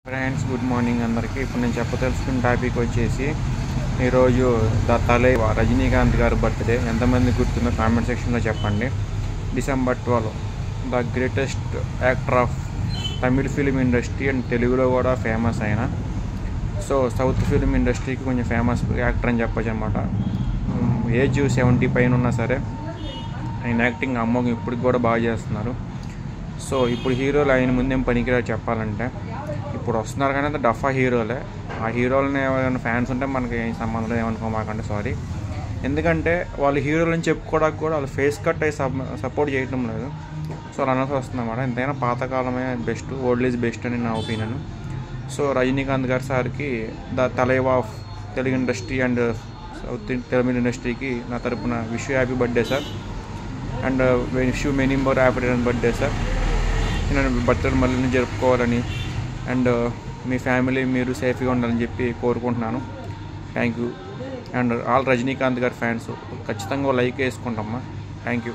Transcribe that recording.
Friends good morning అందరికీ. ఇప్పుడు నేను చెప్పదలుచుకున్న టాపిక్ వచ్చేసి ఈరోజు తలైవ రజనీకాంత్ గారి బర్త్డే. ఎంతమంది గుర్తుందో కామెంట్ సెక్షన్లో చెప్పండి. December 12 the greatest actor of Tamil film industry and తెలుగులో కూడా ఫేమస్ అయిన సౌత్ ఫిలిం ఇండస్ట్రీకి కొంచెం ఫేమస్ యాక్టర్ అని చెప్పచ్చు అనమాట. ఏజ్ 70 పైన ఉన్నా సరే ఆయన యాక్టింగ్ అమ్మోగం ఇప్పటికి కూడా బాగా చేస్తున్నారు. ఇప్పుడు హీరోలు ఆయన ముందేం పనికిరా చెప్పాలంటే. ఇప్పుడు వస్తున్నారు కానీ అంత డఫా హీరోలే. ఆ హీరోలని ఏమైనా ఫ్యాన్స్ ఉంటే మనకి ఏం సంబంధం ఏమనుకోమాకండి, సారీ. ఎందుకంటే వాళ్ళు హీరోలని చెప్పుకోవడానికి కూడా వాళ్ళు ఫేస్ కట్ అయ్యి సపోర్ట్ చేయడం లేదు. అలా అనాల్సి వస్తుంది అన్నమాట. ఎంతైనా పాతకాలమే బెస్ట్, ఓల్డ్ ఈజ్ బెస్ట్ అని నా ఒపీనియన్. రజనీకాంత్ గారి సార్కి the Thalaiva of Telugu industry and south Tamil ఇండస్ట్రీకి నా తరపున wish happy birthday sir. And wish you many more happy birthday sir. నేను బర్త్డే మళ్ళీ జరుపుకోవాలని అండ్ మీ ఫ్యామిలీ మీరు సేఫ్గా ఉండాలని చెప్పి కోరుకుంటున్నాను. Thank you. And all Rajinikanth గారి ఫ్యాన్స్ ఖచ్చితంగా లైక్ వేసుకుంటామ్మా. Thank you.